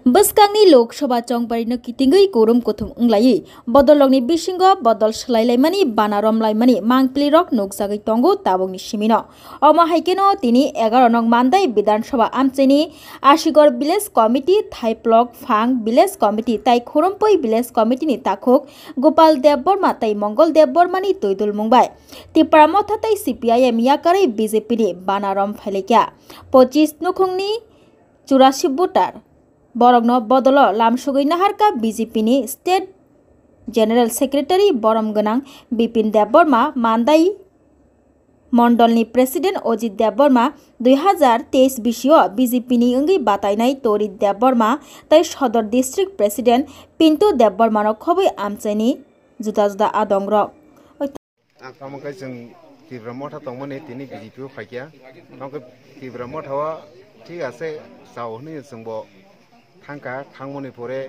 Boskangi Lok Sabha Chongpari no kitingui kurum kuthum unglai bodolongni bisingo bodol shlailaimani banarom laimani mangpli rok nuksagai tongo tabongni simino omo haikeno tini 11 nong mandai Bidhan Sabha amcheni Ashigor Village Committee Thaiplok Phang Village Committee tai Khorumpoi Village Committee ni takhok Gopal Dev Borma tai Mongol Dev Borma ni toidul mungbai Tiparamotha tai CPIM yakari BJP ni banarom phailekya 25 nukhungni 84 votar Borogno Bodolo Lamsugui Naharka BJP ni State General Secretary Borom Ganang Bipin Dev Borma Mandai Mondol ni President Ojit Dev Borma 2023 bisio BJP ni ungi batainai Tori Dev Borma tai Shodor District President Pintu Dev Borma no khoboi amchaini juda juda adongrok Angkamukai jeng Tibra Motha tongmani tini BJP phaikya angka Tibra Motha ঠিক আছে সাউনি जोंबो थांका थांमनि परे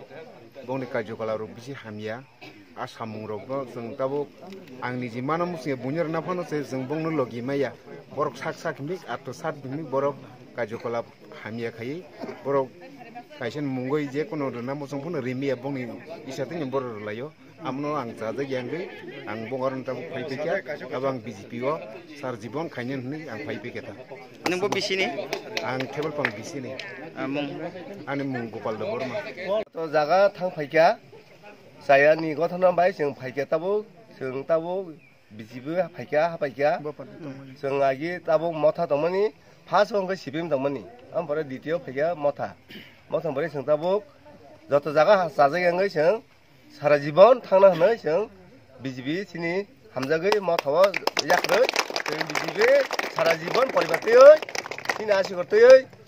बंनि काजकलारो बिसि हामिया आसामुं रगनो जों दाबो आंनि जि मानमुसि बुनिर नाफानो से जों बंनो लगी माया बरक साक साक मिक आतो सात बिमि बरक काजकला हामिया खायै बरक काइसन मुंगै जे कोनो रना मोसं फुनो रिमिया बंनि इसाथिनि बर लायो आमनो आं जादे ग्यांगै आं बंगारन ताबो फाइपेक्या आबां बिजेपिओ सार जीवन खायनेन हनै आं फाइपेकेता नोंबो बिसिनि आं टेबल पां बिसिनि मुं आंनि मुं गपाल देव बर्मा तो जागा थां फाइक्या जाया नि गथना बाय जों फाइक्या ताबो बिजिबो फाइक्या हापाइक्या जों आगि ताबो मथा दमनि फास अंग सिबिम दमनि ओमफ्राय द्वितीय फाइक्या मथा बरे जों ताबो जत जागा जाजायंगै जों सारा जीवन थांना हनै जों बिजिबि सिनि हामजागै मथावा याख्रै जों बिजिबि सारा जीवन परिबारतै सिनि आसिगरतै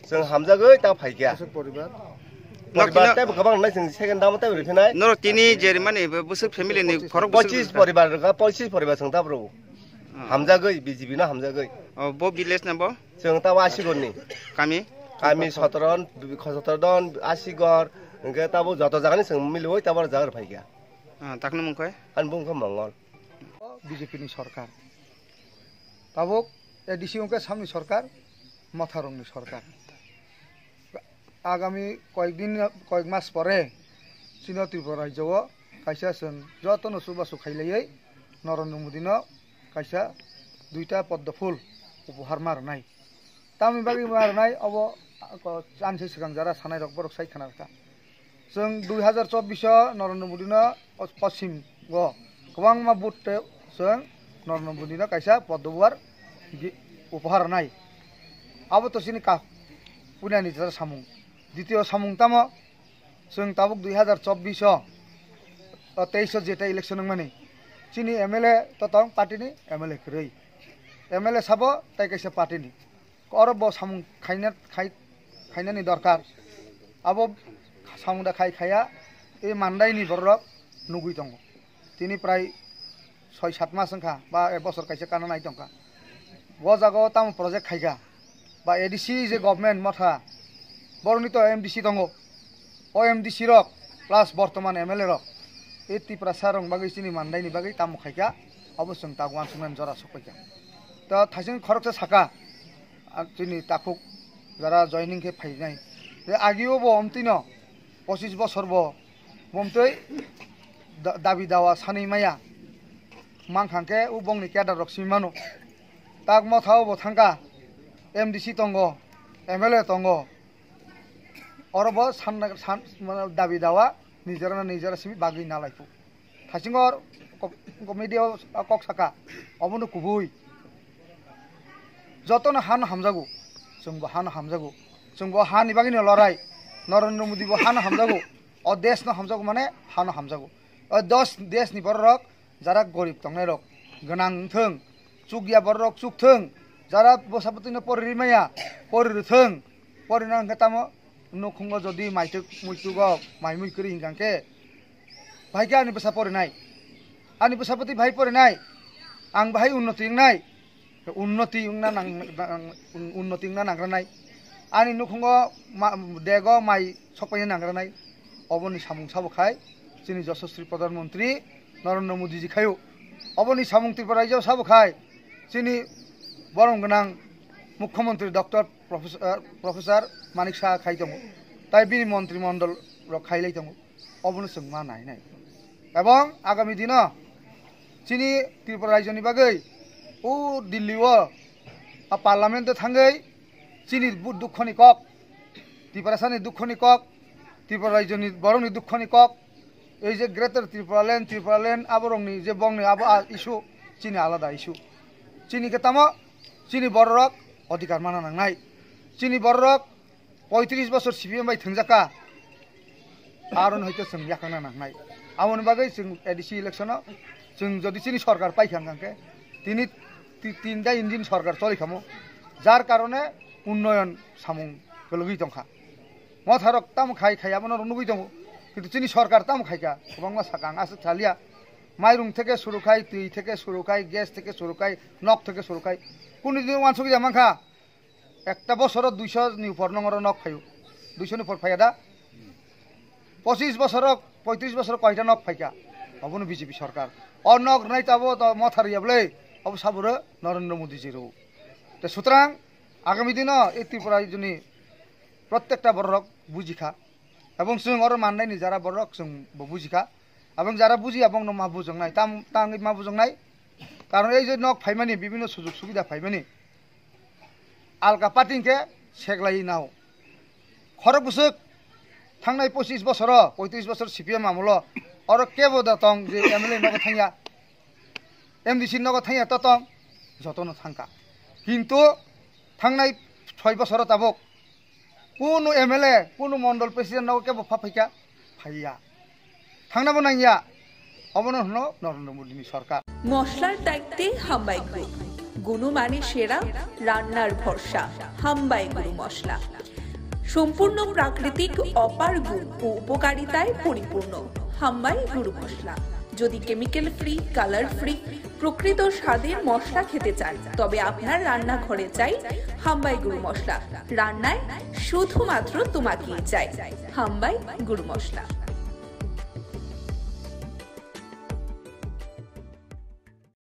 जों हामजागै ता फाइक्या परिबार ताय गोबां नै जों सेकेन्ड दाम ताय रिफिनाय नर तिनि जेरै माने बोसोर फेमिलि नि फरक 25 परिबार जों ताब्रो हामजागै बिजिबि ना हामजागै बो विलेज नबो जों ता आसिगरनि कामी 17 दन आसिगर ओंके ताबो जत जागानि जों मिलुय ताबर जागर फाइक्या ताकनो मुंखय आन बुंखो मंगल बीजेपी नि सरकार ताबुक एडिसिओ के सामने सरकार मथारंनि सरकार आगामी कয়েক मास परे चीन त्रिपुरा राज्यो काइसा जों जतन सुबासु खाइलायै नरेन्द्र मोदी न काइसा दुईटा पद्म फुल उपहार मारनाय तामि बागै मारनाय अब चान्से सिगां जारा सानाय रक बरक साइ खानाखा जों 2024 नरेन्द्र मोदी न पश्चिम गो गोबां मा बुटते जों नरेन्द्र मोदी न काइसा पद्मवार उपहार नाय अब तो सिनि का पुण्यानि जरा सामुं द्वितीय सामुं ताम जों ताबुक 2024 23 जेटा इलेक्शन माने चिनि एमएलए तो तंग पार्टी नि एमएलए खरै एमएलए साबो ताइ काइसा पार्टी नि अरब सामुं खाइनानि दरकार अब सामुंदा खाया ए मान्दाइनि बरक नुगुइ दङ तिनि प्राय 6-7 मास संखा बा 1 बছर काइसा काना नाय दंखा व जागाव ताम प्रोजेक्ट खाइगा बा एडीसी जे गभर्नमेन्ट मथा बरनि तो एमडीसी दङ ओ एमडीसी रक प्लस बर्तमान एमएलए रक ए तिप्रा सारं बागै सिनि मान्दाइनि बागै ताम खाइगा अवश्य तागवान सुमन जरा सखैगा त थासिं खरकसे साका चिनि ताखुक जरा जॉइनिंग के फाइनाय जे आगियो बो अमतिनो 25 बছर बो बमतै दाबि दावा सानै माया मांखांके उ बंनि केडार रक सिमानो ताग मथाव बो थांगा एमडीसी तंगो एमएलए तंगो अरब सान दाबि दावा निजरा सिमि बागै नालायफु थासिंगर कमिटियाव कक साका अबनो कुबुइ जतन हान हामजागु जोंबो हान हामजागु जोंबो हानि बागैनो लराय नरेन्द्र मोदी बो हान हामजागु अ देश न हामजागु माने हान हामजागु अ 10 देश नि बरक जारा गरीब तंगनाय रक गोनां थों चुगिया बरक चुकथों जारा बसापतिनो परिरिमाया परिरथों परिनां खतामो नखुंग जदि माइथुक मुइतुगो माइमुइकरि हिंगांके भाइके आनि बसा परिनाय आनि बसापति भाइ परिनाय आं भाइ उन्नति इंनाय उन्नति नांग्रानाय आनि नखुंग देगो माइ सपायनो नांग्रानाय अबनि सामुं साबखाय जोंनि यशस्वी प्रधानमन्त्री नरेन्द्र मोदी जी खायु अबनि सामुं त्रिपुरा राज्यो साबखाय जोंनि बरं गोनां मुख्यमंत्री डॉक्टर प्रोफेसर मानिक शाह खाइ दङ তাই বিনি মন্ত্রিমণ্ডল খাইলাই দङ অবনো जों मा নাই নাই এবং আগামী দিন চিনি ত্রিপুরা রাজ্যনি বাগै ও দিল্লিও পার্লামেন্টে থাঙ্গै চিনি দুঃখনি কক ত্রিপুরাসানি দুঃখনি কক ত্রিপুরা রাজ্যনি বরংনি দুঃখনি কক এই যে গ্রেটার ত্রিপুরা ল্যান্ড আবরংনি যে বংনি আবো ইস্যু চিনি আলাদা ইস্যু চিনিকে তামো চিনি বড়রক অধিকার মানা নাंनाय চিনি বড়রক 35 বছর সিপিএম বাই थंजाका आरन हयतो जों याखांना नांनाय आमोन बागै जों एडिसि इलेक्शनाव जों जदि चिनि सरकार पाइखांगांके तिनि तीनटा इन्जिन सरकार चलिखामो जार कारणे उन्नयन सामुं गलगै दंखा मथारक ताम खाइ खायाबनो नुगै दङ কিন্তু চিনি সরকার তাম খাইকা गोबां मा साकां आसो चालिया माइरं থেকে শুরু খাই दै থেকে শুরু খাই গ্যাস থেকে শুরু খাই নক থেকে শুরু খাই কোন দিন ওয়ানসকি জামাখা একটা বছর 200 নি উপর নংর নক খাইও 200 নি উপর ফাইদা 25 বছর 35 বছর কয়টা নক ফাইকা অবনো বিজেপি সরকার অনক নাই তাবো তো মথারিয়াবলে অব সাবুরে নরেন্দ্র মোদি জিরো তো সুতরাং আগামী দিন এই ত্রিপুরা জনি প্রত্যেকটা বড়রক বুঝিখা এবং जों আরো মাননাयनि যারা বড়রক जों বুঝিখা এবং যারা বুঝি এবং মা বুঝংনাय তাং মা বুঝংनाय কারণ এই যে নক ফাইমানি বিভিন্ন সুযোগ সুবিধা ফাইমানি আলকা পাটিংকে সেগলাই নাও খরক বুসুক थांनाय 25 বছর 35 বছর সিপিএম আমল আর কেবো দতং যে এমএলএ নগ থাইয়া এমডিসি নগ থাইয়া ততং যতন থাঙ্কা কিন্তু थांनाय 6 বছর তাবক কোন এমএলএ কোন মন্ডল প্রেসিডেন্ট নগ কেবো ফাফাইকা ফাইয়া থাংনাবো নাইয়া অবনো হলো নরেন্দ্র মোদিনি সরকার মশলার দায়িত্বে হাম্বাই গ্রুপ গুণমানে সেরা রান্নার ভরসা হাম্বাই গুরু মশলা সম্পূর্ণ প্রাকৃতিক অপার গুণ ও উপকারিতায় পরিপূর্ণ হাম্বাই গুরু মশলা যদি কেমিক্যাল ফ্রি কালার ফ্রি প্রকৃত স্বাদের মশলা খেতে চান তবে আপনার রান্নাঘরে চাই হাম্বাই গুরু মশলা রান্নায় শুধুমাত্র তোমাকেই চাই হাম্বাই গুরু মশলা।